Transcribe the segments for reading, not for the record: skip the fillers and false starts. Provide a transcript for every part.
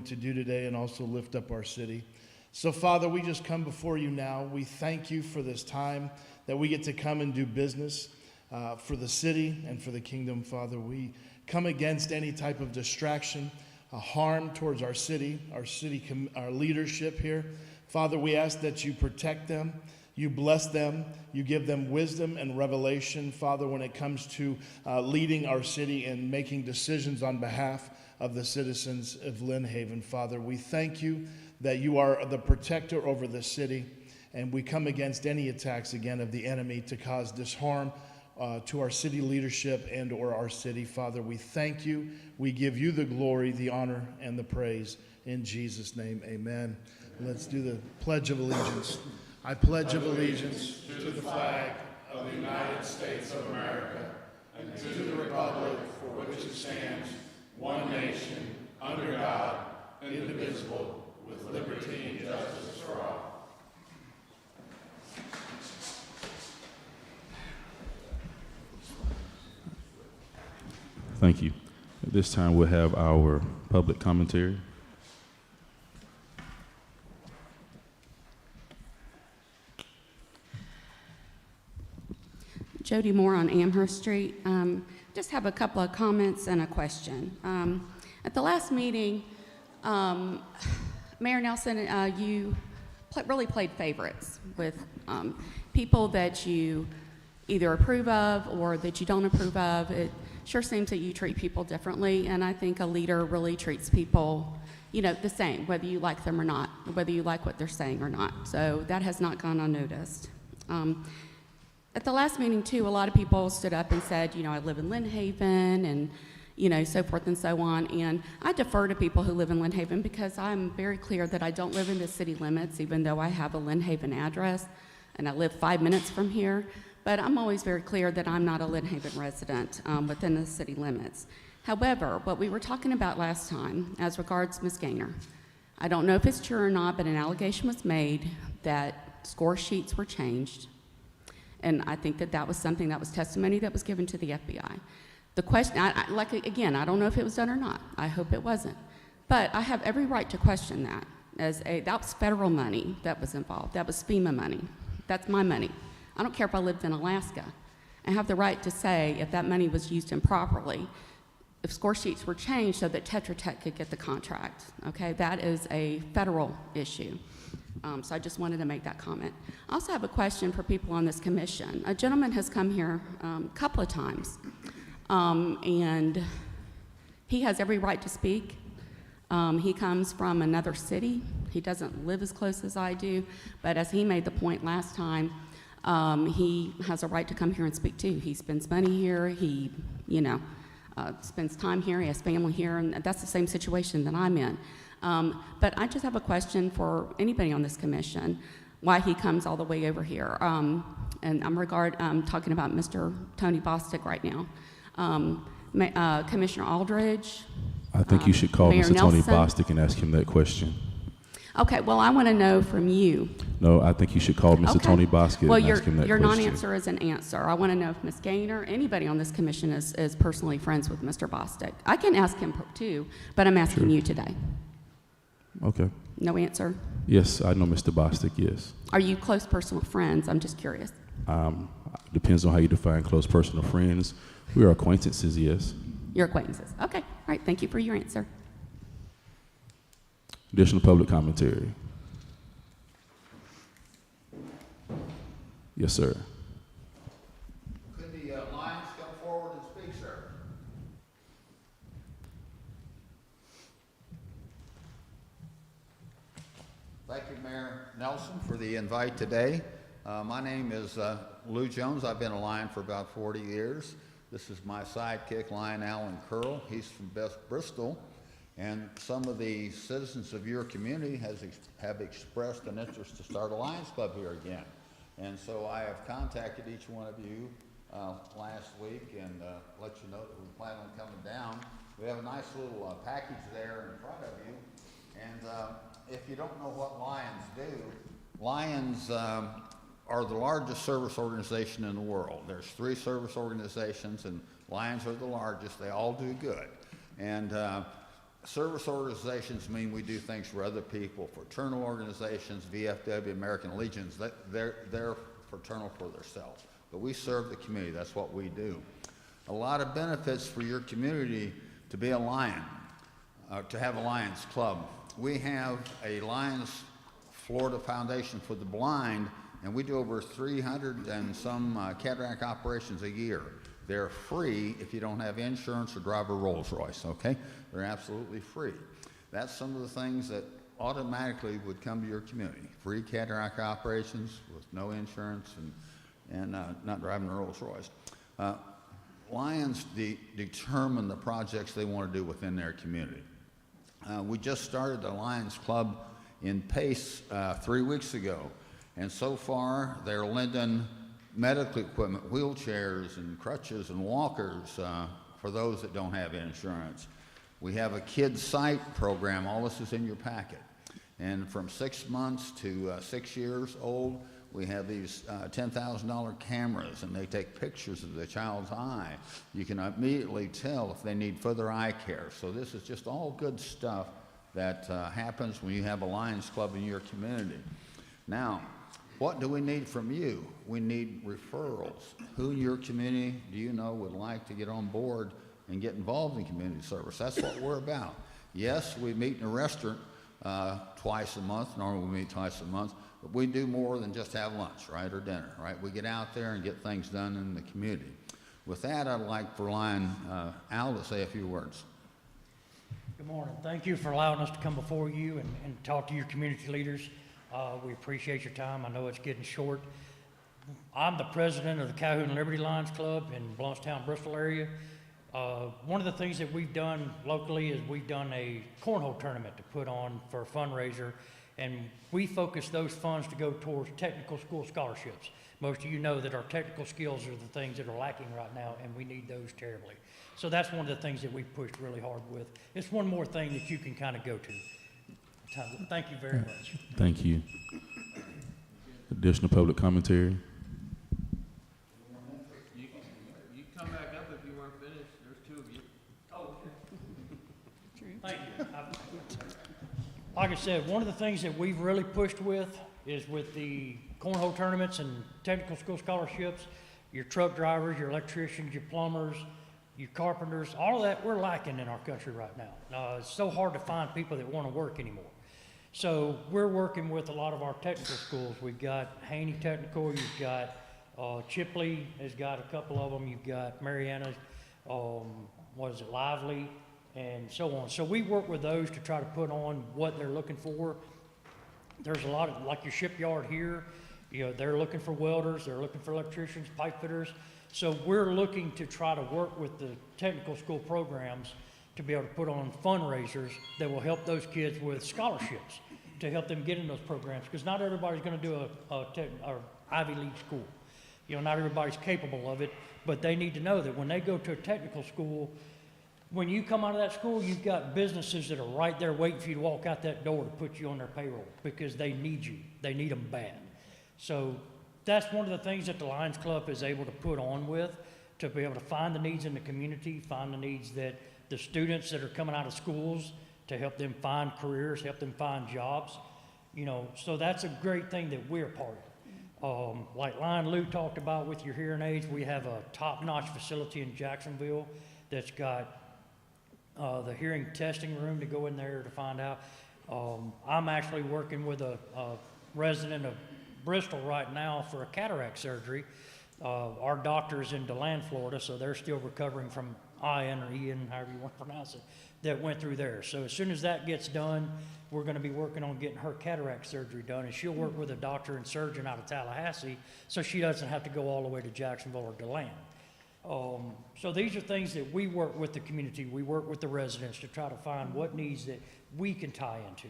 to do today and also lift up our city. So Father, we just come before you now. We thank you for this time that we get to come and do business for the city and for the kingdom. Father, we come against any type of distraction, harm towards our city, our leadership here. Father, we ask that you protect them, you bless them, you give them wisdom and revelation, Father, when it comes to leading our city and making decisions on behalf of the citizens of Lynn Haven. Father, we thank you that you are the protector over the city, and we come against any attacks again of the enemy to cause this harm to our city leadership and or our city. Father, we thank you. We give you the glory, the honor, and the praise. In Jesus' name, amen. Let's do the Pledge of Allegiance. I pledge of allegiance to the flag of the United States of America and to the republic for which it stands, one nation, under God, indivisible, with liberty and justice for all. Thank you. At this time, we'll have our public commentary. Jody Moore on Amherst Street. Just have a couple of comments and a question. At the last meeting, Mayor Nelson, you really played favorites with people that you either approve of or that you don't approve of. It sure seems that you treat people differently, and I think a leader really treats people, the same, whether you like them or not, whether you like what they're saying or not. So that has not gone unnoticed. At the last meeting, too, a lot of people stood up and said, I live in Lynn Haven and, so forth and so on. And I defer to people who live in Lynn Haven because I'm very clear that I don't live in the city limits, even though I have a Lynn Haven address and I live 5 minutes from here. But I'm always very clear that I'm not a Lynn Haven resident within the city limits. However, what we were talking about last time, as regards Ms. Gaynor, I don't know if it's true or not, but an allegation was made that score sheets were changed. And I think that was something that was testimony that was given to the FBI. The question, again, I don't know if it was done or not. I hope it wasn't. But I have every right to question that. That was federal money that was involved. That was FEMA money. That's my money. I don't care if I lived in Alaska. I have the right to say if that money was used improperly, if score sheets were changed so that Tetra Tech could get the contract. Okay, that is a federal issue. So I just wanted to make that comment. I also have a question for people on this commission. A gentleman has come here a couple of times, and he has every right to speak. He comes from another city. He doesn't live as close as I do, but as he made the point last time, he has a right to come here and speak too. He spends money here. He, spends time here. He has family here, and that's the same situation that I'm in. But I just have a question for anybody on this commission, why he comes all the way over here. And I'm talking about Mr. Tony Bostic right now. Commissioner Aldridge. I think you should call Mayor Mr. Tony Nelson. Bostic and ask him that question. Okay, well, I want to know from you. No, I think you should call Mr. Okay. Tony Bostic Well, and ask him that your question. non-answer is an answer. I want to know if Ms. Gaynor, anybody on this commission is personally friends with Mr. Bostic. I can ask him too, but I'm asking you today. Okay. No answer? Yes, I know Mr. Bostic, yes. Are you close personal friends? I'm just curious. Depends on how you define close personal friends. We are acquaintances, yes. Your acquaintances. Okay. All right. Thank you for your answer. Additional public commentary. Yes, sir. Could the Lions come forward and speak, sir? Thank you, Mayor Nelson, for the invite today. My name is Lou Jones. I've been a Lion for about 40 years. This is my sidekick, Lion Alan Curl. He's from Bristol. And some of the citizens of your community have expressed an interest to start a Lions Club here again. And so I have contacted each one of you last week and let you know that we plan on coming down. We have a nice little package there in front of you. And if you don't know what Lions do, Lions are the largest service organization in the world. There's 3 service organizations, and Lions are the largest. They all do good. And Service organizations mean we do things for other people. Fraternal organizations, VFW, American Legions, they're fraternal for themselves. But we serve the community. That's what we do. A lot of benefits for your community to be a Lion, to have a Lions Club. We have a Lions Florida Foundation for the Blind, and we do over 300 and some cataract operations a year. They're free if you don't have insurance or drive a Rolls Royce, okay? They're absolutely free. That's some of the things that automatically would come to your community. Free cataract operations with no insurance and not driving a Rolls Royce. Lions determine the projects they want to do within their community. We just started the Lions Club in Pace 3 weeks ago, and so far they're lending medical equipment, wheelchairs and crutches and walkers for those that don't have insurance. We have a kids site program. All this is in your packet. And from 6 months to 6 years old, we have these $10,000 cameras, and they take pictures of the child's eye. You can immediately tell if they need further eye care. So this is just all good stuff that happens when you have a Lions Club in your community. Now, what do we need from you? We need referrals. Who in your community do you know would like to get on board and get involved in community service? That's what we're about. Yes, we meet in a restaurant twice a month. Normally we meet twice a month, but we do more than just have lunch, right, or dinner, right? We get out there and get things done in the community. With that, I'd like for Lion Al to say a few words. Good morning. Thank you for allowing us to come before you and talk to your community leaders. We appreciate your time. I know it's getting short. I'm the president of the Calhoun Liberty Lions Club in Blountstown, Bristol area. One of the things that we've done locally is we've done a cornhole tournament to put on for a fundraiser, and we focus those funds to go towards technical school scholarships. Most of you know that our technical skills are the things that are lacking right now, and we need those terribly. So that's one of the things that we've pushed really hard with. It's one more thing that you can kind of go to. Thank you very much. Thank you. Additional public commentary? You can come back up if you weren't finished. There's two of you. Oh, okay. Thank you. Like I said, one of the things that we've really pushed with is with the cornhole tournaments and technical school scholarships, your truck drivers, your electricians, your plumbers, your carpenters, all of that we're lacking in our country right now. It's so hard to find people that want to work anymore. So we're working with a lot of our technical schools. We've got Haney Technical, you've got Chipley has got a couple of them, you've got Mariana, Lively, and so on. So we work with those to try to put on what they're looking for. There's a lot of, like your shipyard here, you know, they're looking for welders, they're looking for electricians, pipe fitters. So we're looking to try to work with the technical school programs to be able to put on fundraisers that will help those kids with scholarships to help them get in those programs, because not everybody's going to do a Ivy League school. You know, not everybody's capable of it, but they need to know that when they go to a technical school, when you come out of that school, you've got businesses that are right there waiting for you to walk out that door to put you on their payroll because they need you. They need them bad. So that's one of the things that the Lions Club is able to put on with, to be able to find the needs in the community, find the needs that the students that are coming out of schools, to help them find careers, help them find jobs. You know, so that's a great thing that we're part of. Like Lion Lou talked about with your hearing aids, we have a top-notch facility in Jacksonville that's got the hearing testing room to go in there to find out. I'm actually working with a resident of Bristol right now for a cataract surgery. Our doctor's in DeLand, Florida, so they're still recovering from Ian or Ian, however you want to pronounce it, that went through there. So as soon as that gets done, we're going to be working on getting her cataract surgery done, and she'll work with a doctor and surgeon out of Tallahassee, so she doesn't have to go all the way to Jacksonville or DeLand. So these are things that we work with the community, we work with the residents to try to find what needs that we can tie into.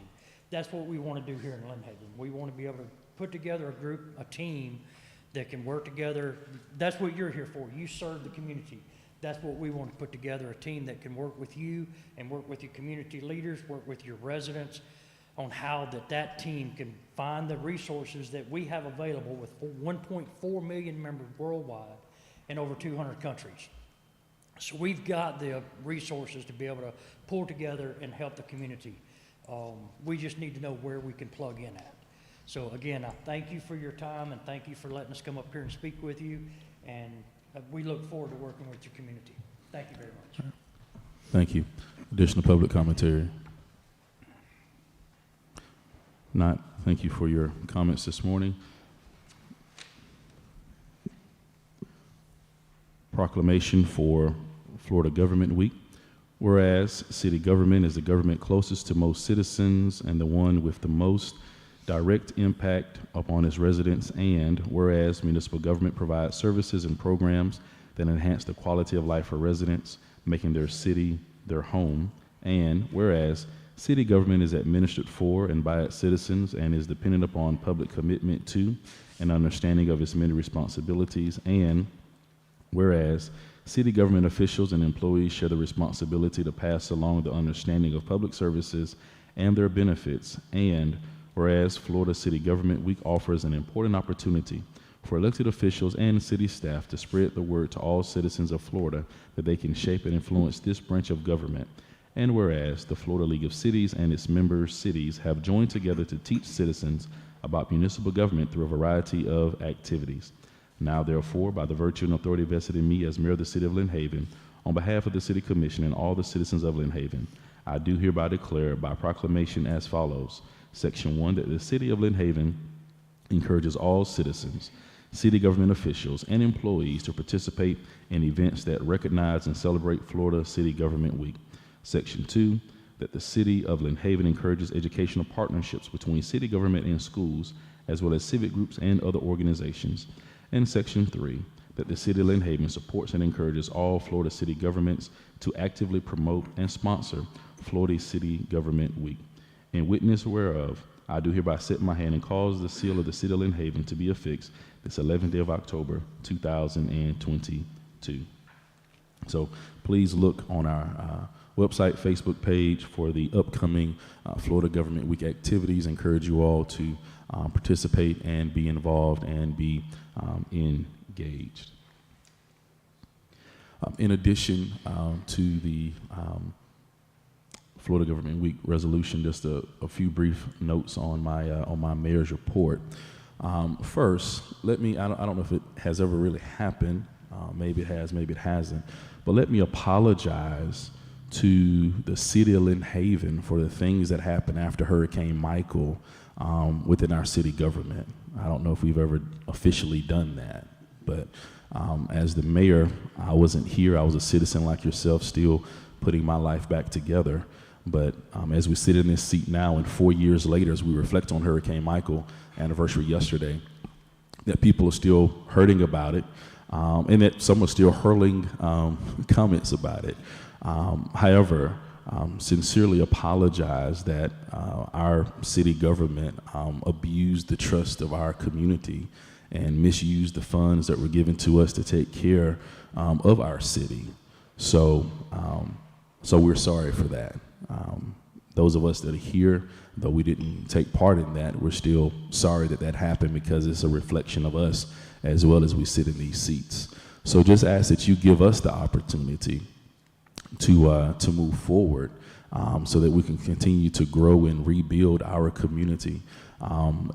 That's what we want to do here in Lynn Haven. We want to be able to put together a group, a team that can work together. That's what you're here for. You serve the community. That's what we want to put together, a team that can work with you and work with your community leaders, work with your residents on how that team can find the resources that we have available with 1.4 million members worldwide in over 200 countries. So we've got the resources to be able to pull together and help the community. We just need to know where we can plug in at. So again, I thank you for your time and thank you for letting us come up here and speak with you. And we look forward to working with your community. Thank you very much. Thank you. Additional public commentary? Not. Thank you for your comments this morning. Proclamation for Florida Government Week. Whereas city government is the government closest to most citizens and the one with the most direct impact upon its residents, and whereas municipal government provides services and programs that enhance the quality of life for residents, making their city their home, and whereas city government is administered for and by its citizens and is dependent upon public commitment to and understanding of its many responsibilities, and whereas city government officials and employees share the responsibility to pass along the understanding of public services and their benefits, and whereas Florida City Government Week offers an important opportunity for elected officials and city staff to spread the word to all citizens of Florida that they can shape and influence this branch of government, and whereas the Florida League of Cities and its member cities have joined together to teach citizens about municipal government through a variety of activities. Now, therefore, by the virtue and authority vested in me as mayor of the city of Lynn Haven, on behalf of the city commission and all the citizens of Lynn Haven, I do hereby declare by proclamation as follows. Section 1, that the city of Lynn Haven encourages all citizens, city government officials, and employees to participate in events that recognize and celebrate Florida City Government Week. Section 2, that the city of Lynn Haven encourages educational partnerships between city government and schools, as well as civic groups and other organizations. And Section 3, that the city of Lynn Haven supports and encourages all Florida city governments to actively promote and sponsor Florida City Government Week. In witness whereof, I do hereby set my hand and cause the seal of the city of Lynn Haven to be affixed this 11th day of October, 2022. So please look on our website, Facebook page for the upcoming Florida Government Week activities. I encourage you all to participate and be involved and be engaged. In addition to the Florida Government Week resolution, just a few brief notes on my mayor's report. First, I don't know if it has ever really happened. Maybe it has, maybe it hasn't. But let me apologize to the city of Lynn Haven for the things that happened after Hurricane Michael within our city government. I don't know if we've ever officially done that, but as the mayor, I wasn't here. I was a citizen like yourself, still putting my life back together. But as we sit in this seat now, and 4 years later, as we reflect on Hurricane Michael anniversary yesterday, that people are still hurting about it, and that some are still hurling comments about it. However, sincerely apologize that our city government abused the trust of our community and misused the funds that were given to us to take care of our city. So we're sorry for that. Those of us that are here, though we didn't take part in that, we're still sorry that happened, because it's a reflection of us as well as we sit in these seats. So just ask that you give us the opportunity to move forward so that we can continue to grow and rebuild our community.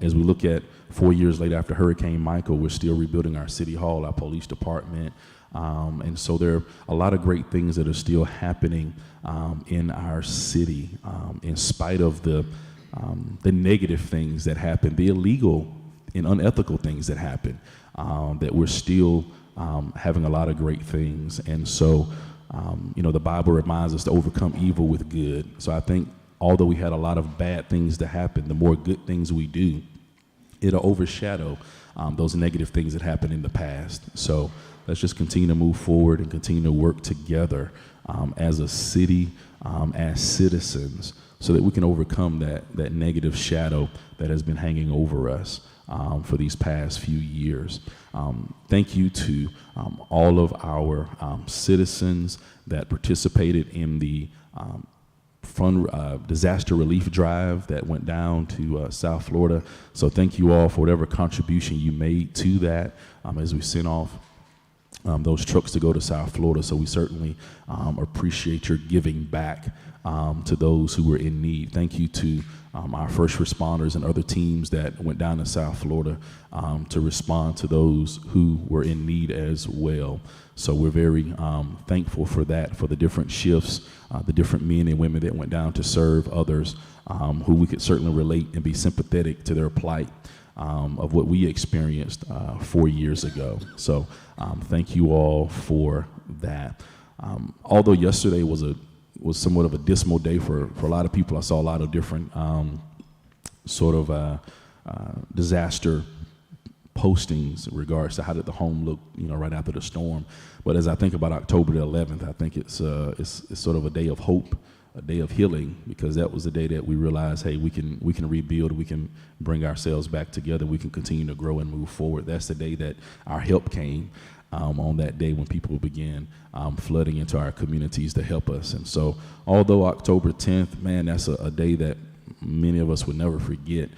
As we look at 4 years later after Hurricane Michael, we're still rebuilding our city hall, our police department, and so there are a lot of great things that are still happening in our city, in spite of the negative things that happen, the illegal and unethical things that happen, that we're still having a lot of great things. And so, the Bible reminds us to overcome evil with good. So I think although we had a lot of bad things to happen, the more good things we do, it'll overshadow those negative things that happened in the past. So let's just continue to move forward and continue to work together as a city, as citizens, so that we can overcome that negative shadow that has been hanging over us for these past few years. Thank you to all of our citizens that participated in the disaster relief drive that went down to South Florida. So thank you all for whatever contribution you made to that as we sent off those trucks to go to South Florida. So we certainly appreciate your giving back to those who were in need. Thank you to our first responders and other teams that went down to South Florida to respond to those who were in need as well. So we're very thankful for that, for the different shifts, the different men and women that went down to serve others who we could certainly relate and be sympathetic to their plight of what we experienced 4 years ago. So thank you all for that. Although yesterday was somewhat of a dismal day for a lot of people. I saw a lot of different disaster postings in regards to how did the home look, right after the storm. But as I think about October the 11th, I think it's sort of a day of hope, a day of healing, because that was the day that we realized, hey, we can rebuild, we can bring ourselves back together, we can continue to grow and move forward. That's the day that our help came. On that day when people began flooding into our communities to help us. And so although October 10th, man, that's a day that many of us would never forget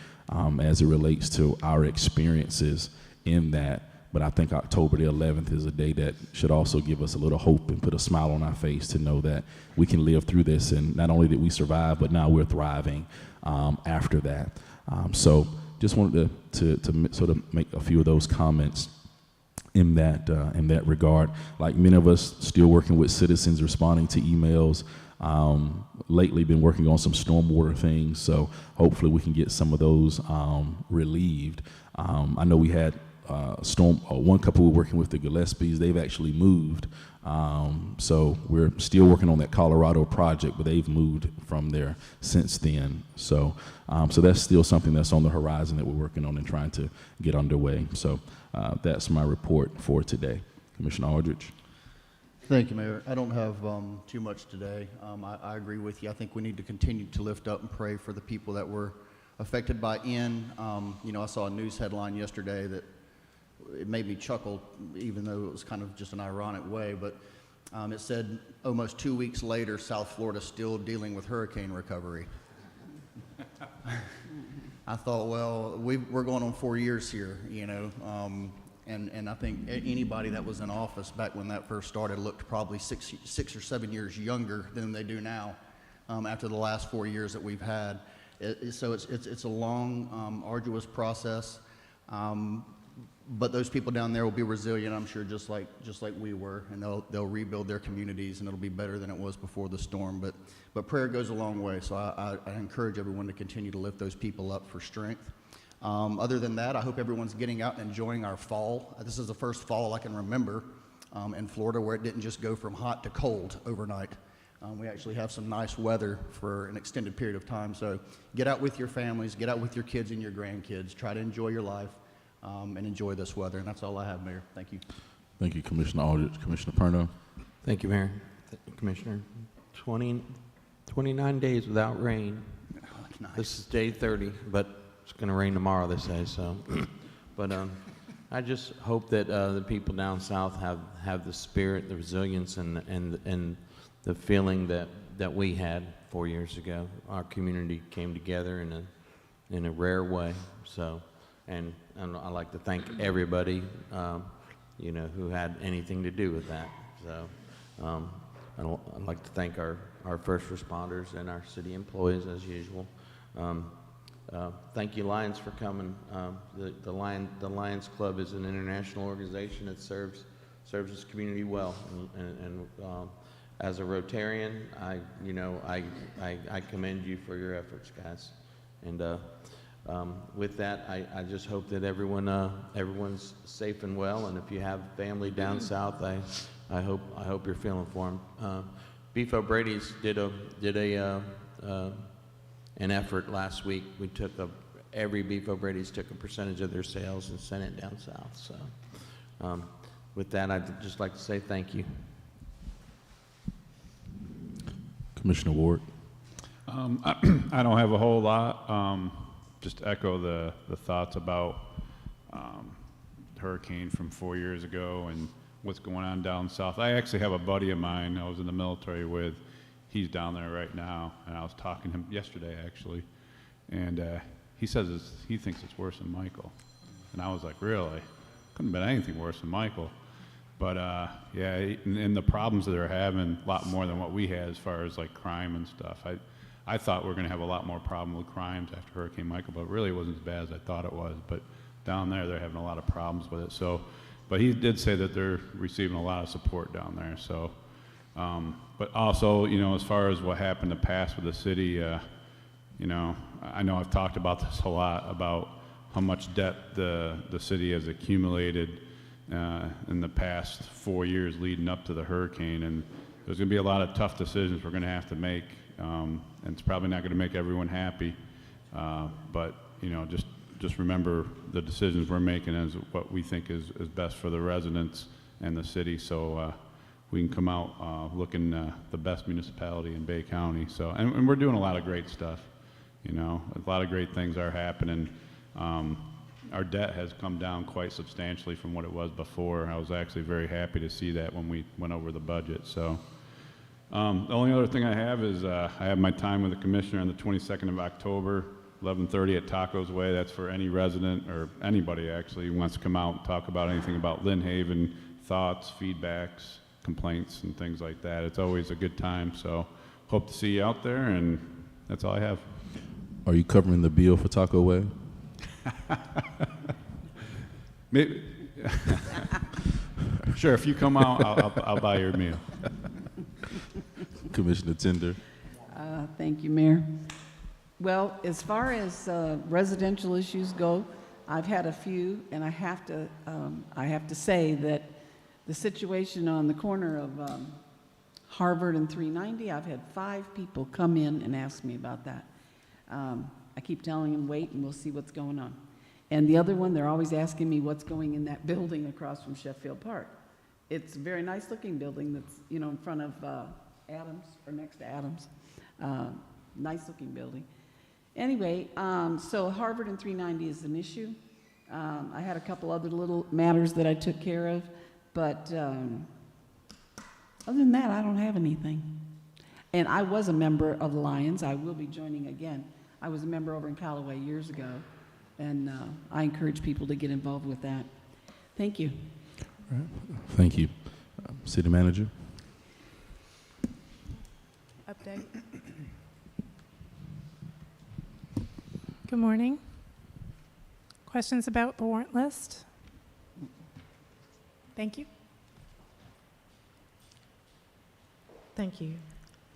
as it relates to our experiences in that. But I think October the 11th is a day that should also give us a little hope and put a smile on our face to know that we can live through this. And not only did we survive, but now we're thriving after that. So just wanted to sort of make a few of those comments in that regard. Like many of us still working with citizens, responding to emails, lately been working on some stormwater things, so hopefully we can get some of those relieved. I know we had one couple we're working with, the Gillespies. They've actually moved, so we're still working on that Colorado project, but they've moved from there since then. So that's still something that's on the horizon that we're working on and trying to get underway. So that's my report for today. Commissioner Aldridge. Thank you, Mayor. I don't have too much today. I agree with you. I think we need to continue to lift up and pray for the people that were affected by Ian. I saw a news headline yesterday that it made me chuckle, even though it was kind of just an ironic way, but it said almost 2 weeks later, South Florida still dealing with hurricane recovery. I thought, well, we're going on 4 years here, and I think anybody that was in office back when that first started looked probably six or 7 years younger than they do now after the last 4 years that we've had. So it's a long, arduous process. But those people down there will be resilient, I'm sure, just like we were, and they'll rebuild their communities, and it'll be better than it was before the storm. But prayer goes a long way, so I encourage everyone to continue to lift those people up for strength. Other than that, I hope everyone's getting out and enjoying our fall. This is the first fall I can remember in Florida where it didn't just go from hot to cold overnight. We actually have some nice weather for an extended period of time. So get out with your families, get out with your kids and your grandkids. Try to enjoy your life and enjoy this weather. And that's all I have, Mayor. Thank you. Thank you, Commissioner Aldridge. Commissioner Perno. Thank you, Mayor. Commissioner. 29 days without rain. Nice. This is day 30, but it's going to rain tomorrow, they say. So, but I just hope that the people down south have the spirit, the resilience, and the feeling that we had 4 years ago. Our community came together in a rare way. So, and I'd like to thank everybody, who had anything to do with that. So, I'd like to thank our first responders and our city employees as usual. Thank you, Lions, for coming. The Lions Club is an international organization that serves its community well, and as a Rotarian, I commend you for your efforts, guys. And with that, I just hope that everyone's safe and well. And if you have family down south, I hope you're feeling for them. Beef O'Brady's did an effort last week. We took every Beef O'Brady's took a percentage of their sales and sent it down south. So with that, I'd just like to say thank you. Commissioner Ward. I don't have a whole lot. Just echo the thoughts about hurricane from 4 years ago and what's going on down south. I actually have a buddy of mine I was in the military with. He's down there right now, and I was talking to him yesterday, actually, and he says he thinks it's worse than Michael. And I was like, really? Couldn't have been anything worse than Michael. But yeah, and the problems that they're having, a lot more than what we had as far as like crime and stuff. I thought we were going to have a lot more problem with crimes after Hurricane Michael, but really it wasn't as bad as I thought it was. But down there, they're having a lot of problems with it. So, but he did say that they're receiving a lot of support down there. So, but also, you know, as far as what happened in the past with the city, you know I've talked about this a lot, about how much debt the city has accumulated in the past 4 years leading up to the hurricane, and there's going to be a lot of tough decisions we're going to have to make, and it's probably not going to make everyone happy, but you know, just remember the decisions we're making as what we think is best for the residents and the city, so we can come out looking the best municipality in Bay County. So, and we're doing a lot of great stuff. You know, a lot of great things are happening. Our debt has come down quite substantially from what it was before. I was actually very happy to see that when we went over the budget. So the only other thing I have is I have my time with the commissioner on the 22nd of October, 11:30 at Tacos Way. That's for any resident or anybody actually who wants to come out and talk about anything about Lynn Haven, thoughts, feedbacks, complaints, and things like that. It's always a good time. So hope to see you out there, and that's all I have. Are you covering the bill for Taco Way? Maybe. Sure, if you come out, I'll buy your meal. Commissioner Tender. Thank you, Mayor. Well, as far as residential issues go, I've had a few, and I have to say that the situation on the corner of Harvard and 390, I've had 5 people come in and ask me about that. I keep telling them, wait, and we'll see what's going on. And the other one, they're always asking me what's going in that building across from Sheffield Park. It's a very nice-looking building that's, you know, in front of Adams, or next to Adams. Nice-looking building. Anyway, so Harvard and 390 is an issue. I had a couple other little matters that I took care of, but other than that, I don't have anything. And I was a member of the Lions. I will be joining again. I was a member over in Callaway years ago, and I encourage people to get involved with that. Thank you. All right. Thank you. City Manager. Update. Good morning. Questions about the warrant list? Thank you. Thank you.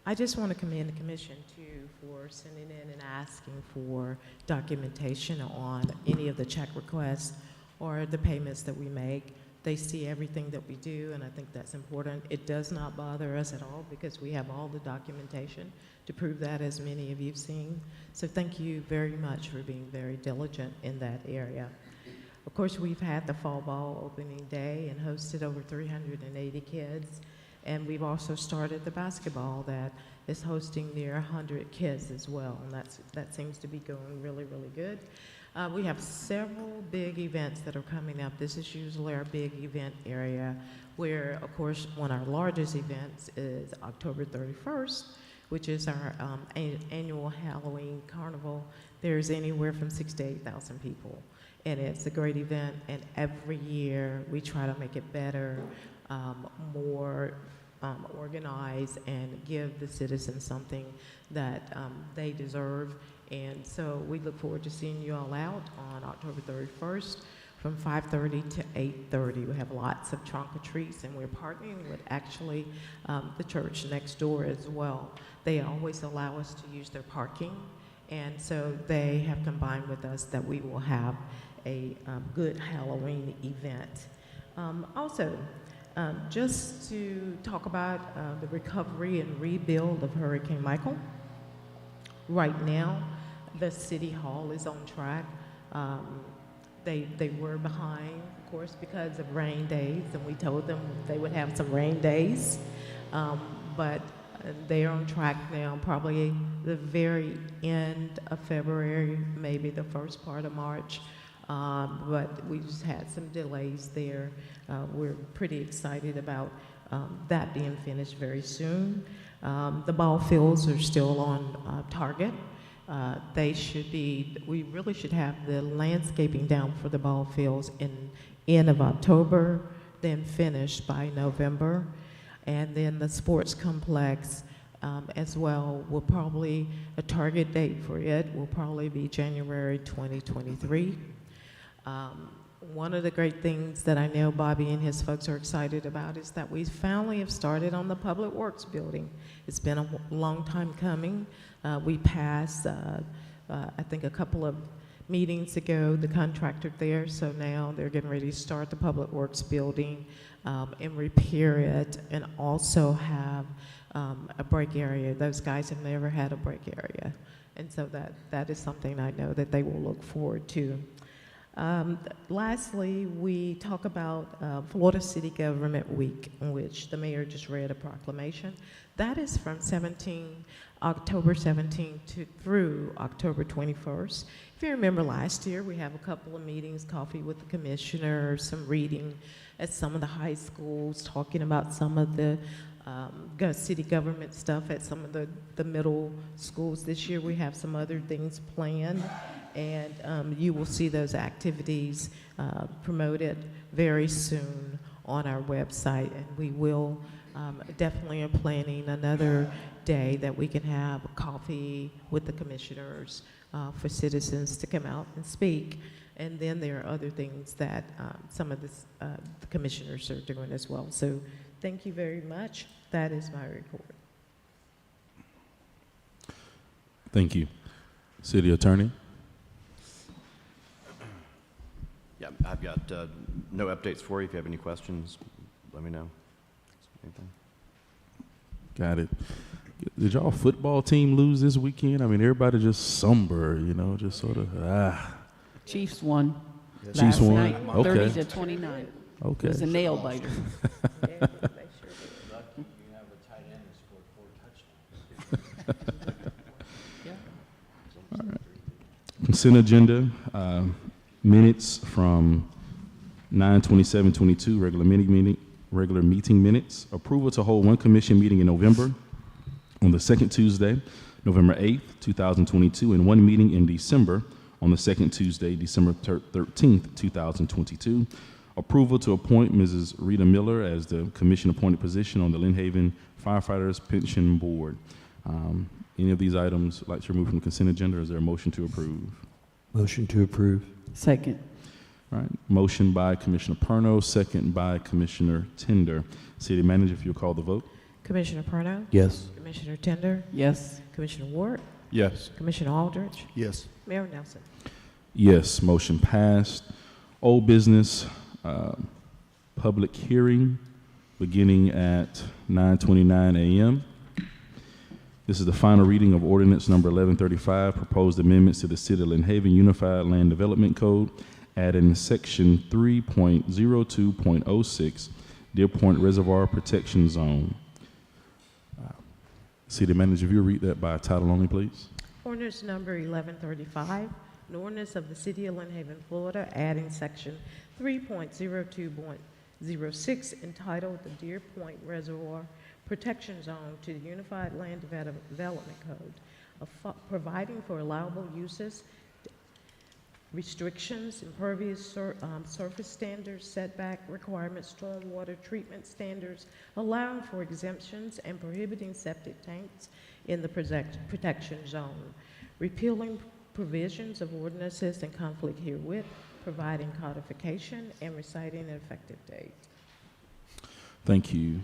I just want to commend the commission too for sending in and asking for documentation on any of the check requests or the payments that we make. They see everything that we do, and I think that's important. It does not bother us at all because we have all the documentation to prove that, as many of you've seen. So thank you very much for being very diligent in that area. Of course, we've had the fall ball opening day and hosted over 380 kids. And we've also started the basketball that is hosting near 100 kids as well, and that seems to be going really, really good. We have several big events that are coming up. This is usually our big event area, where, of course, one of our largest events is October 31st, which is our annual Halloween carnival. There's anywhere from 6,000 to 8,000 people, and it's a great event, and every year we try to make it better, more organize, and give the citizens something that they deserve. And so we look forward to seeing you all out on October 31st from 5:30 to 8:30. We have lots of trunk or treats, and we're partnering with actually the church next door as well. They always allow us to use their parking, and so they have combined with us that we will have a good Halloween event. Also, just to talk about the recovery and rebuild of Hurricane Michael. Right now, the City Hall is on track. They were behind, of course, because of rain days, and we told them they would have some rain days. But they're on track now, probably the very end of February, maybe the first part of March. But we just had some delays there. We're pretty excited about that being finished very soon. The ball fields are still on target. They should be, we really should have the landscaping down for the ball fields in end of October, than finished by November. And then the sports complex as well will probably, a target date for it will probably be January 2023. One of the great things that I know Bobby and his folks are excited about is that we finally have started on the Public Works building. It's been a long time coming. We passed, I think a couple of meetings ago, the contractor there, so now they're getting ready to start the Public Works building and repair it, and also have a break area. Those guys have never had a break area, and so that is something I know that they will look forward to. Lastly, we talk about Florida City Government Week, in which the mayor just read a proclamation. That is from October 17th through October 21st. If you remember last year, we have a couple of meetings, coffee with the commissioner, some reading at some of the high schools, talking about some of the city government stuff at some of the middle schools. This year we have some other things planned, and you will see those activities promoted very soon on our website, and we will definitely are planning another day that we can have coffee with the commissioners for citizens to come out and speak. And then there are other things that some of the commissioners are doing as well. So thank you very much. That is my report. Thank you. City Attorney? Yeah, I've got no updates for you. If you have any questions, let me know. Anything? Got it. Did y'all football team lose this weekend? I mean, everybody just somber, just sort of, Chiefs won. Chiefs last won? night, Okay. 30-29. Okay. It was a nail biter. Consent agenda, minutes from 9/27/22, regular meeting minutes. Approval to hold one commission meeting in November on the second Tuesday, November 8th, 2022, and one meeting in December on the second Tuesday, December 13th, 2022. Approval to appoint Mrs. Rita Miller as the commission-appointed position on the Lynn Haven Firefighters Pension Board. Any of these items like to remove from the consent agenda, or is there a motion to approve? Motion to approve. Second. All right, motion by Commissioner Perno, second by Commissioner Tender. City Manager, if you'll call the vote. Commissioner Perno? Yes. Commissioner Tender? Yes. Commissioner Ward? Yes. Commissioner Aldridge? Yes. Mayor Nelson? Yes, motion passed. Old business, public hearing beginning at 9:29 a.m. This is the final reading of ordinance number 1135, proposed amendments to the City of Lynn Haven Unified Land Development Code, adding section 3.02.06, Deer Point Reservoir Protection Zone. City Manager, if you read that by title only, please. Ordinance number 1135, an ordinance of the City of Lynn Haven, Florida, adding section 3.02.06 entitled the Deer Point Reservoir Protection Zone to the Unified Land Development Code, providing for allowable uses, restrictions, impervious surface standards, setback requirements, stormwater treatment standards, allowing for exemptions, and prohibiting septic tanks in the protection zone, repealing provisions of ordinances in conflict herewith, providing codification, and reciting an effective date. Thank you.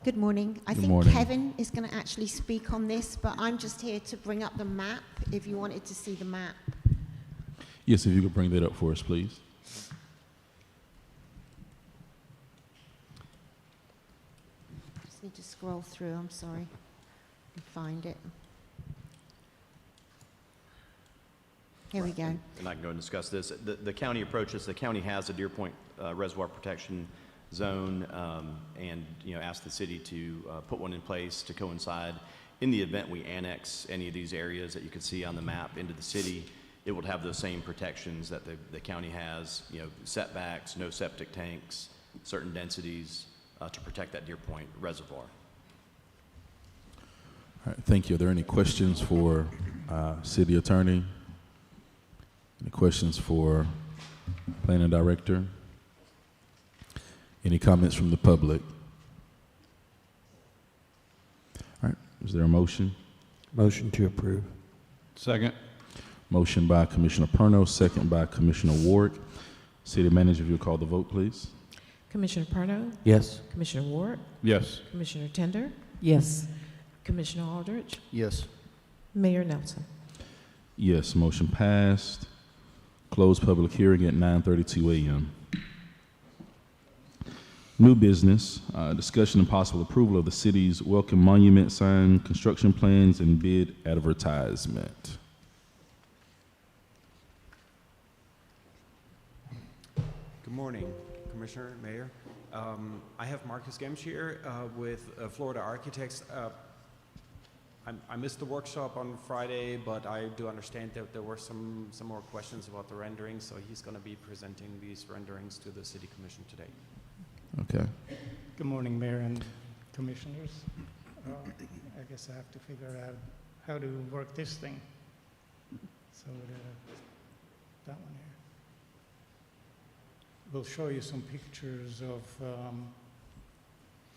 Good morning. I Good think morning. Kevin is going to actually speak on this, but I'm just here to bring up the map if you wanted to see the map. Yes, if you could bring that up for us, please. Just need to scroll through, I'm sorry, and find it. Here we go. And I can go and discuss this. The county approaches, the county has a Deer Point Reservoir Protection Zone, and asked the city to put one in place to coincide. In the event we annex any of these areas that you can see on the map into the city, it would have those same protections that the county has, setbacks, no septic tanks, certain densities to protect that Deer Point Reservoir. All right, thank you. Are there any questions for City Attorney? Any questions for Planning Director. Any comments from the public? All right, is there a motion? Motion to approve. Second. Motion by Commissioner Perno, second by Commissioner Ward. City Manager, if you'll call the vote, please. Commissioner Perno? Yes. Commissioner Ward? Yes. Commissioner Tender? Yes. Commissioner Aldridge? Yes. Mayor Nelson? Yes, motion passed. Closed public hearing at 9:32 a.m. New business, discussion and possible approval of the city's welcome monument sign construction plans and bid advertisement. Good morning, Commissioner, Mayor. I have Marcus Gemsch here with Florida Architects. I missed the workshop on Friday, but I do understand that there were some more questions about the renderings, so he's going to be presenting these renderings to the City Commission today. Okay. Good morning, Mayor and Commissioners. I guess I have to figure out how to work this thing. So that one here. We'll show you some pictures of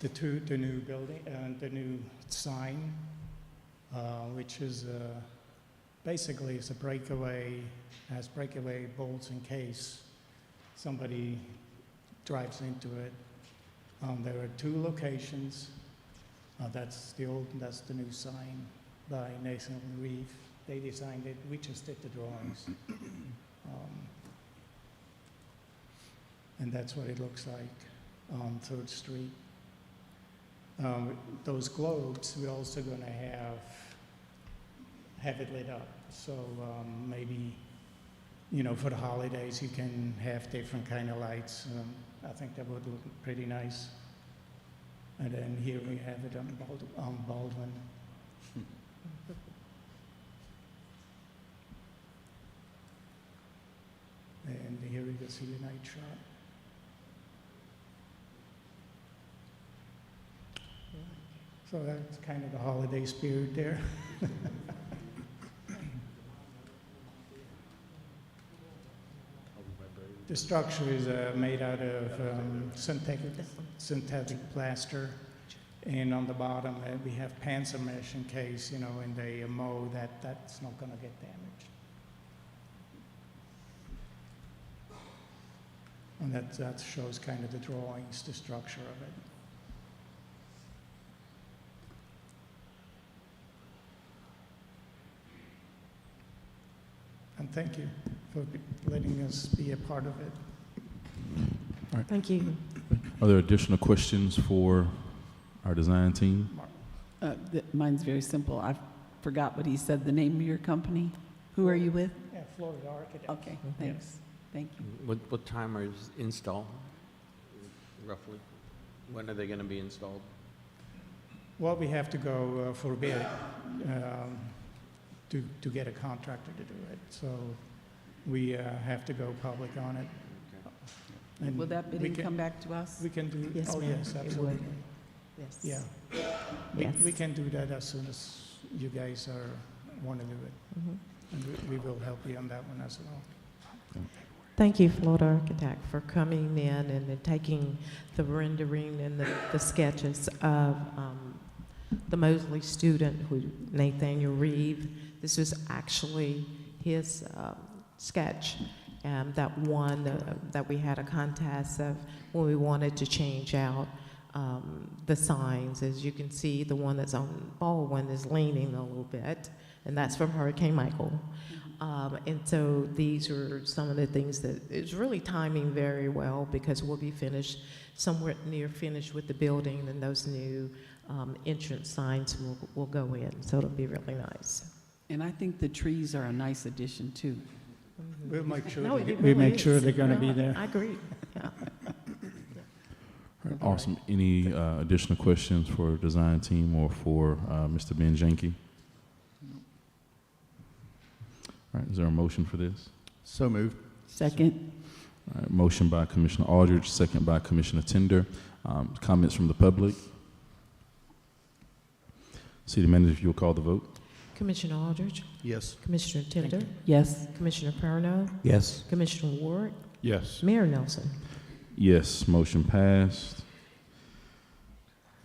the new building and the new sign, which is basically it's a breakaway, has breakaway bolts in case somebody drives into it. There are two locations. That's the old, that's the new sign by Nathan Reeve. They designed it. We just did the drawings. And that's what it looks like on 3rd Street. Those globes, we're also going to have it lit up. So maybe, you know, for the holidays, you can have different kind of lights. I think that would look pretty nice. And then here we have it on Baldwin. And here you can see the night shot. So that's kind of the holiday spirit there. The structure is made out of synthetic plaster, and on the bottom we have panzer mesh in case, you know, when they mow that's not going to get damaged. And that shows kind of the drawings, the structure of it. And thank you for letting us be a part of it. All right. Thank you. Are there additional questions for our design team? Mine's very simple. I forgot what he said, the name of your company. Who are you with? Yeah, Florida Architects. Okay, thanks. Thank you. What time is install, roughly? When are they going to be installed? Well, we have to go for a bid to get a contractor to do it. So we have to go public on it. Okay. And will that bidding come back to us? We can do. Yes, oh, ma'am. yes, It absolutely. would. Yes. Yeah. Yes. We can do that as soon as you guys want to do it. Mm-hmm. And we will help you on that one as well. Thank you, Florida Architect, for coming in and then taking the rendering and the sketches of the Mosley student, Nathaniel Reeve. This was actually his sketch, that one that we had a contest of when we wanted to change out the signs. As you can see, the one that's on Baldwin is leaning a little bit, and that's from Hurricane Michael. And so these are some of the things that it's really timing very well, because we'll be finished, somewhere near finished with the building, and those new entrance signs will go in. So it'll be really nice. And I think the trees are a nice addition too. Mm-hmm. We'll make sure No, we make sure they're going to be there. I agree. Yeah. All right, awesome. Any additional questions for design team or for Mr. Ben Janke? All right, is there a motion for this? So moved. Second. All right, motion by Commissioner Aldridge, second by Commissioner Tender. Comments from the public? City Manager, if you'll call the vote. Commissioner Aldridge, Yes. Commissioner Tender, Yes. Commissioner Perno, Yes. Commissioner Ward, Yes. Mayor Nelson. Yes, motion passed.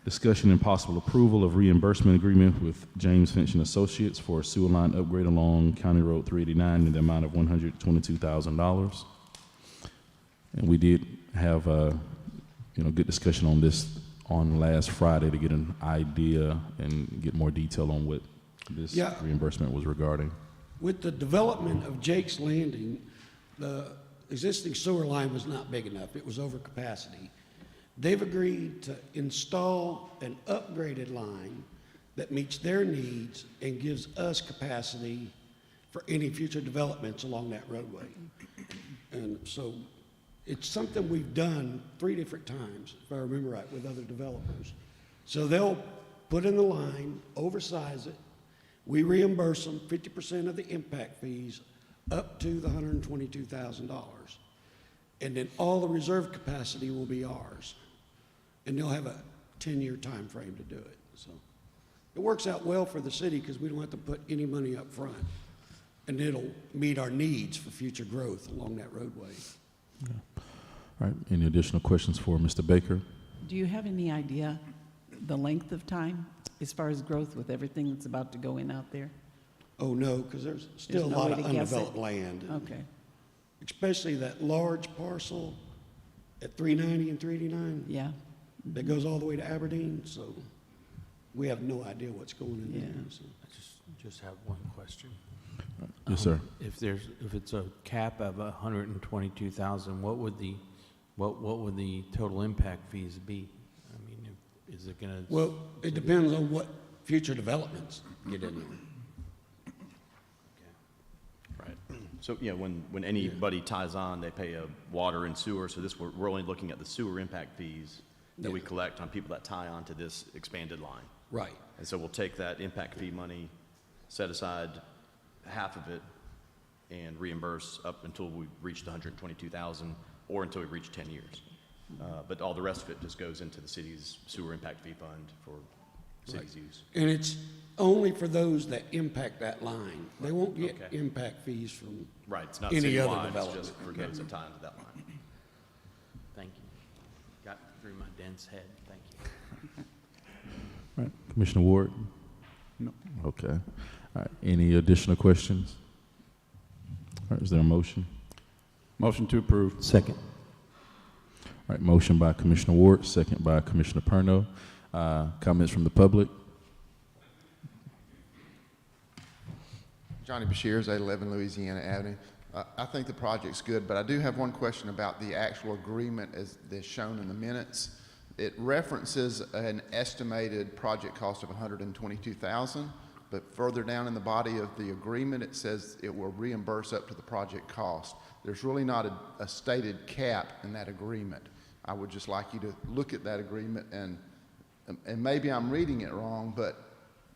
Discussion and possible approval of reimbursement agreement with James Finch and Associates for a sewer line upgrade along County Road 389 in the amount of $122,000. And we did have good discussion on this on last Friday to get an idea and get more detail on what this reimbursement was regarding. With the development of Jake's Landing, the existing sewer line was not big enough. It was over capacity. They've agreed to install an upgraded line that meets their needs and gives us capacity for any future developments along that roadway. And so it's something we've done 3 different times, if I remember right, with other developers. So they'll put in the line, oversize it. We reimburse them 50% of the impact fees up to the $122,000. And then all the reserve capacity will be ours. And they'll have a 10-year time frame to do it. So it works out well for the city because we don't have to put any money up front. And it'll meet our needs for future growth along that roadway. Yeah. All right, any additional questions for Mr. Baker? Do you have any idea the length of time as far as growth with everything that's about to go in out there? Oh, no, because there's still a no lot way of to guess it? undeveloped land. Okay. Especially that large parcel at 390 and 389. Yeah. That goes all the way to Aberdeen, so we have no idea what's going in Yeah. there. So. I just have one question. Yes, sir. If it's a cap of 122,000, what would the total impact fees be? I mean, is it gonna? Well, it depends on what future developments get in there. Right. So, when anybody ties on, they pay a water and sewer. So we're only looking at the sewer impact fees that we collect on people that tie on to this expanded line. Right. And so we'll take that impact fee money, set aside half of it, and reimburse up until we reach the 122,000 or until we reach 10 years. But all the rest of it just goes into the city's sewer impact fee fund for city's use. And it's only for those that impact that line. They won't get impact fees from Right, it's not any other citywide, it's development. just for those that tie into that line. Thank you. Got through my dense head. Thank you. All right, Commissioner Ward? No. Okay. All right, any additional questions? All right, is there a motion? Motion to approve. Second. All right, motion by Commissioner Ward, second by Commissioner Perno. Comments from the public? Johnny Bashirs, 811 Louisiana Avenue. I think the project's good, but I do have one question about the actual agreement as shown in the minutes. It references an estimated project cost of $122,000, but further down in the body of the agreement, it says it will reimburse up to the project cost. There's really not a stated cap in that agreement. I would just like you to look at that agreement, and maybe I'm reading it wrong, but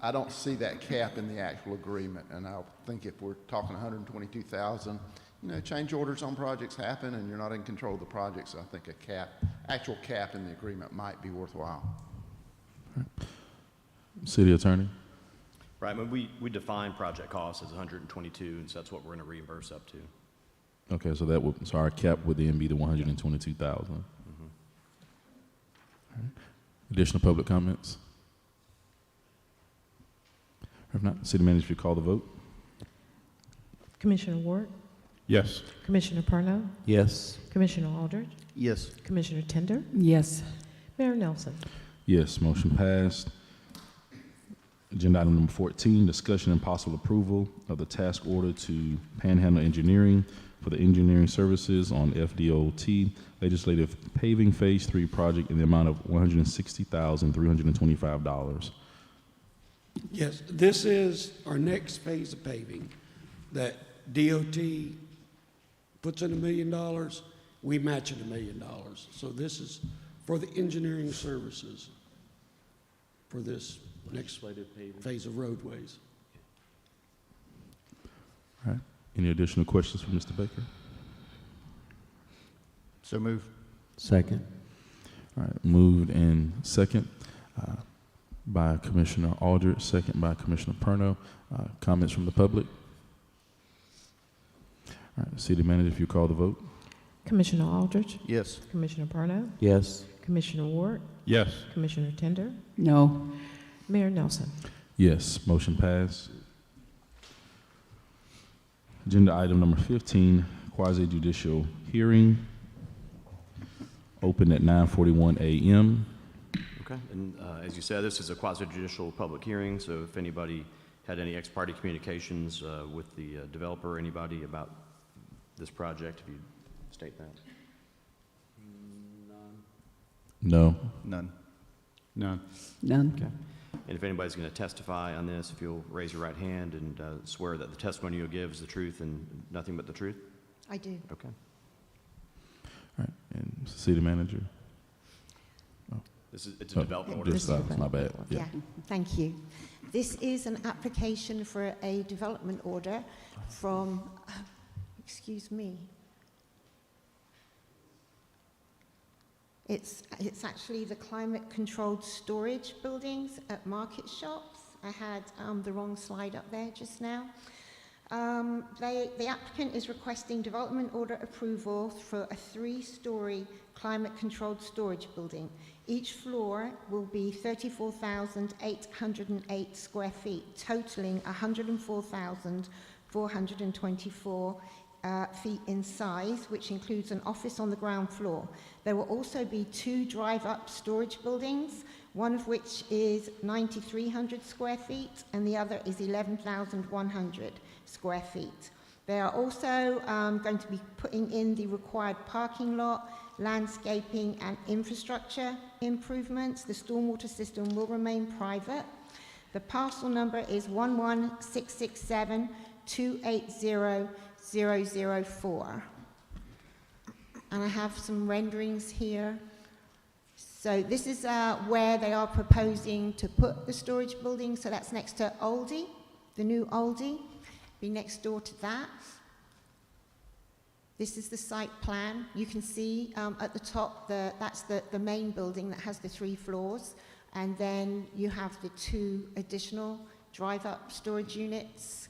I don't see that cap in the actual agreement. And I think if we're talking $122,000, change orders on projects happen, and you're not in control of the project. So I think actual cap in the agreement might be worthwhile. City Attorney? Right, but we define project costs as 122, and so that's what we're going to reimburse up to. Okay, so our cap would then be the 122,000. Mm-hmm. All right. Additional public comments? If not, City Manager, if you call the vote. Commissioner Ward, Yes. Commissioner Perno, Yes. Commissioner Aldridge, Yes. Commissioner Tender, Yes. Mayor Nelson. Yes, motion passed. Agenda item number 14, discussion and possible approval of the task order to Panhandle Engineering for the engineering services on FDOT Legislative Paving Phase 3 project in the amount of $160,325. Yes, this is our next phase of paving that DOT puts in $1 million, we match it $1 million. So this is for the engineering services for this next phase of roadways. All right. Any additional questions for Mr. Baker? So move. Second. All right, moved and second. by Commissioner Aldridge, second by Commissioner Perno. Comments from the public? All right, City Manager, if you call the vote. Commissioner Aldridge? Yes. Commissioner Parno? Yes. Commissioner Ward? Yes. Commissioner Tender? No. Mayor Nelson? Yes, motion passed. Agenda item number 15, quasi-judicial hearing, open at 9:41 a.m. Okay, and as you said, this is a quasi-judicial public hearing, so if anybody had any ex-parte communications with the developer or anybody about this project, if you state that. No. None. None. None. Okay. And if anybody's going to testify on this, if you'll raise your right hand and swear that the testimony you'll give is the truth and nothing but the truth? I do. Okay. All right, and City Manager? It's a development order. Just, my bad. Yeah, thank you. This is an application for a development order from, excuse me. It's actually the climate-controlled storage buildings at market shops. I had the wrong slide up there just now. The applicant is requesting development order approval for a 3-story climate-controlled storage building. Each floor will be 34,808 square feet, totaling 104,424 feet in size, which includes an office on the ground floor. There will also be 2 drive-up storage buildings, one of which is 9,300 square feet and the other is 11,100 square feet. They are also going to be putting in the required parking lot, landscaping and infrastructure improvements. The stormwater system will remain private. The parcel number is 11667280004. And I have some renderings here. So this is where they are proposing to put the storage building. So that's next to Aldi, the new Aldi, be next door to that. This is the site plan. You can see at the top, that's the main building that has the 3 floors. And then you have the 2 additional drive-up storage units.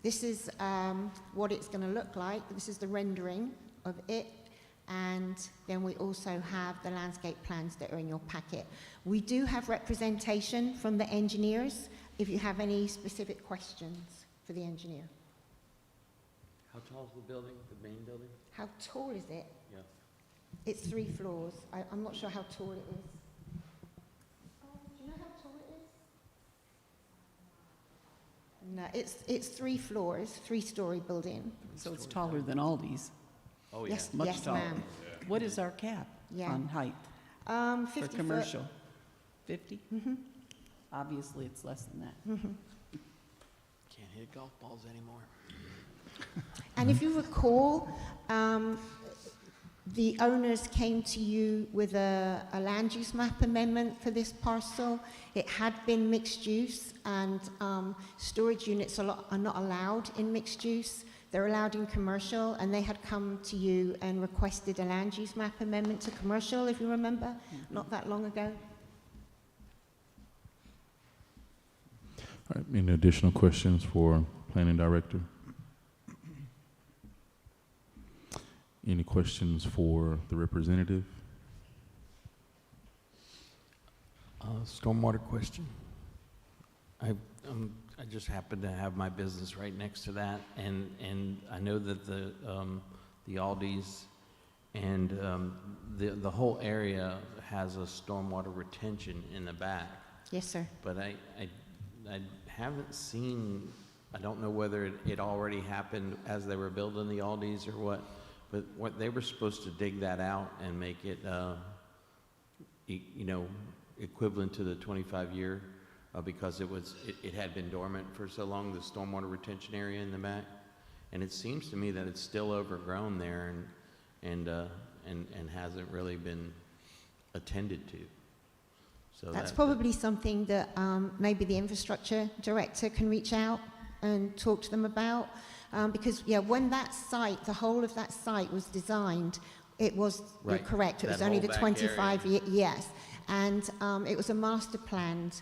This is what it's going to look like. This is the rendering of it. And then we also have the landscape plans that are in your packet. We do have representation from the engineers if you have any specific questions for the engineer. How tall is the building, the main building? How tall is it? Yeah. It's 3 floors. I'm not sure how tall it is. Do you know how tall it is? No, it's 3 floors, 3-story building. So it's taller than Aldi's. Oh, yeah. Yes, Much yes, taller. ma'am. What is our cap on height 50 for foot. commercial? 50? Mm-hmm. Obviously, it's less than that. Mm-hmm. Can't hit golf balls anymore. And if you recall, the owners came to you with a land use map amendment for this parcel. It had been mixed use, and storage units are not allowed in mixed use. They're allowed in commercial, and they had come to you and requested a land use map amendment to commercial, if you remember, not that long ago. All right, any additional questions for Planning Director? Any questions for the representative? Stormwater question. I just happen to have my business right next to that, and I know that the Aldi's and the whole area has a stormwater retention in the back. Yes, sir. But I haven't seen. I don't know whether it already happened as they were building the Aldi's or what. But what they were supposed to dig that out and make it, equivalent to the 25-year, because it had been dormant for so long, the stormwater retention area in the back, and it seems to me that it's still overgrown there and hasn't really been attended to. So That's probably something that maybe the infrastructure director can reach out and talk to them about. Because, when that site, the whole of that site was designed, It was, you're Right. correct, it was That only whole the back 25, area. yes. And it was a master planned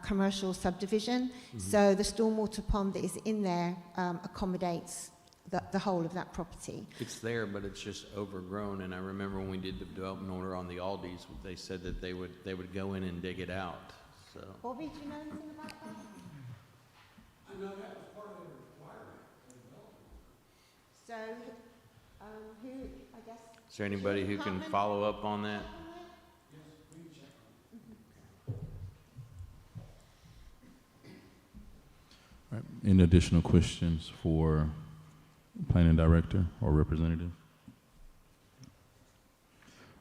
commercial subdivision. Mm-hmm. So the stormwater pond that is in there accommodates the whole of that property. It's there, but it's just overgrown, and I remember when we did the development order on the Aldis, they said that they would go in and dig it out, so. Bobby, do you know anything about that? I know that was part of the requirement for development. So, who, I guess... Is there anybody who can follow up on that? All right. Any additional questions for planning director or representative?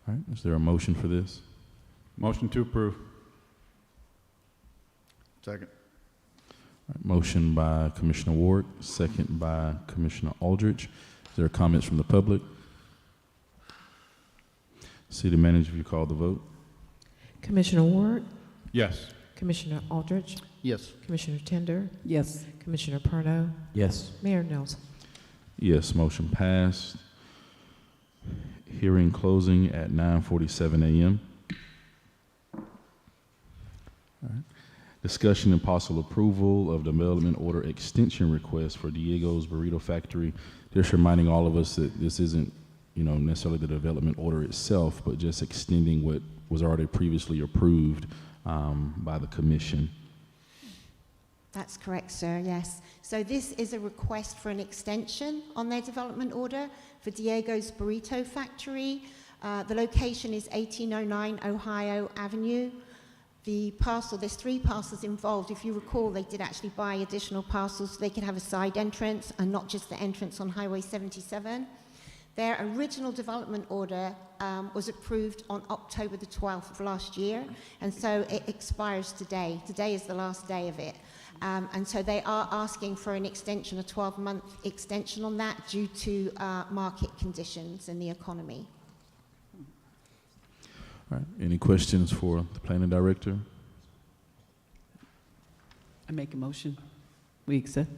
All right, is there a motion for this? Motion to approve. Second. All right, motion by Commissioner Ward, second by Commissioner Aldrich. Is there comments from the public? City manager, if you call the vote. Commissioner Ward, Yes. Commissioner Aldrich, Yes. Commissioner Tender, Yes. Commissioner Perno, Yes. Mayor Nelson. Yes, motion passed. Hearing closing at 9:47 a.m. All right. Discussion and possible approval of development order extension request for Diego's Burrito Factory. Just reminding all of us that this isn't, necessarily the development order itself, but just extending what was already previously approved by the commission. That's correct, sir, yes. So this is a request for an extension on their development order for Diego's Burrito Factory. The location is 1809 Ohio Avenue. The parcel, there's 3 parcels involved. If you recall, they did actually buy additional parcels so they could have a side entrance and not just the entrance on Highway 77. Their original development order was approved on October the 12th of last year, and so it expires today. Today is the last day of it. And so they are asking for an extension, a 12-month extension on that due to market conditions and the economy. All right, any questions for the planning director? I make a motion. We accept.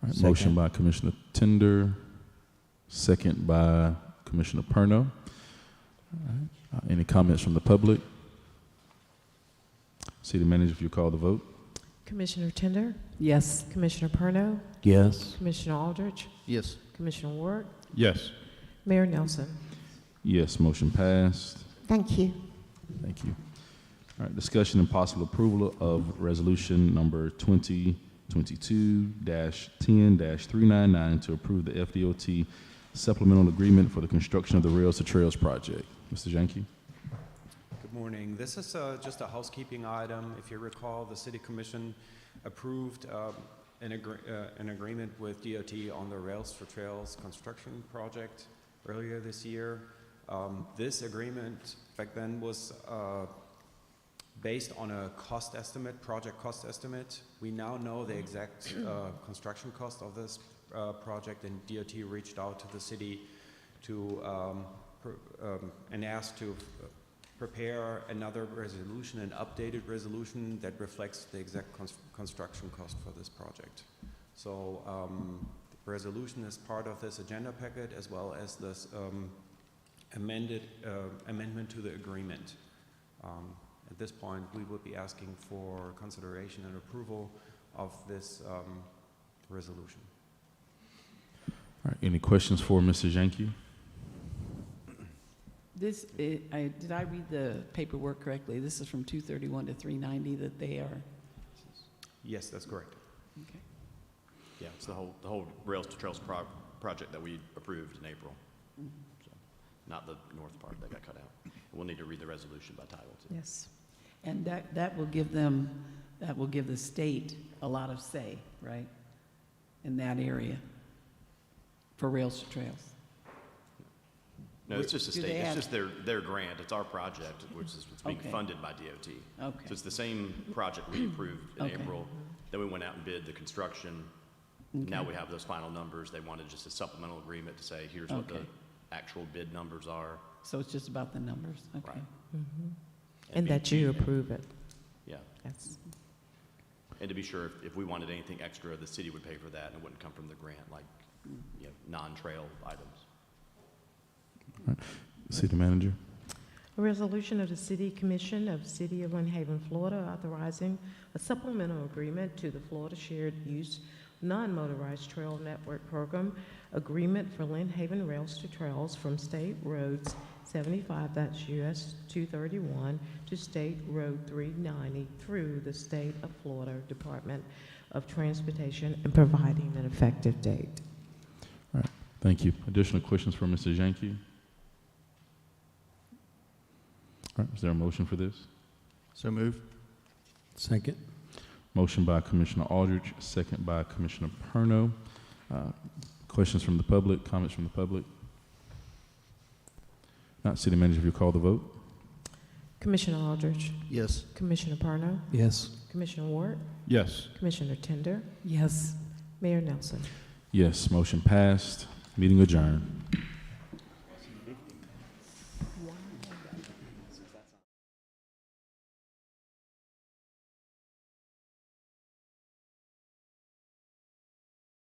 All right, motion Second. by Commissioner Tender, second by Commissioner Perno. All right, any comments from the public? City manager, if you call the vote. Commissioner Tender, Yes. Commissioner Perno, Yes. Commissioner Aldrich, Yes. Commissioner Ward, Yes. Mayor Nelson. Yes, motion passed. Thank you. Thank you. All right, discussion and possible approval of resolution number 2022-10-399 to approve the FDOT supplemental agreement for the construction of the Rails to Trails project. Mr. Janke? Good morning. This is just a housekeeping item. If you recall, the City Commission approved an agreement with DOT on the Rails for Trails construction project earlier this year. This agreement back then was based on a cost estimate, project cost estimate. We now know the exact construction cost of this project, and DOT reached out to the city to and asked to prepare another resolution, an updated resolution that reflects the exact construction cost for this project. So the resolution is part of this agenda packet as well as this amendment to the agreement. At this point, we would be asking for consideration and approval of this resolution. All right, any questions for Mr. Janke? This, did I read the paperwork correctly? This is from 231 to 390 that they are, Yes, that's correct. okay. Yeah, it's the whole Rails to Trails project that we approved in April. So, not the north part that got cut out. We'll need to read the resolution by title too. Yes. And that will give them, that will give the state a lot of say, right? In that area for Rails to Trails. No, it's just a Do they state, it's have- just their grant. It's our project, which is what's being Okay. funded by DOT. Okay. So it's the same project we approved in Okay. April. Then we went out and bid the construction. Now we have those final numbers. They wanted just a supplemental agreement to say, here's what the Okay. actual bid numbers are. So it's just about the numbers, okay. Right. And that you approve it. Yeah. That's, And to be sure, if we wanted anything extra, the city would pay for that and it wouldn't come from the grant, like, non-trail items. City Manager. A resolution of the City Commission of the City of Lynn Haven, Florida, authorizing a supplemental agreement to the Florida Shared Use Non-Motorized Trail Network Program Agreement for Lynn Haven Rails to Trails from State Roads 75, that's US 231, to State Road 390 through the State of Florida Department of Transportation and providing an effective date. All right, thank you. Additional questions for Mr. Janke? All right, is there a motion for this? So move. Second. Motion by Commissioner Aldridge, second by Commissioner Perno. Questions from the public, comments from the public? Not City Manager, if you call the vote. Commissioner Aldridge. Yes. Commissioner Parno. Yes. Commissioner Ward. Yes. Commissioner Tender. Yes. Mayor Nelson. Yes, motion passed. Meeting adjourned.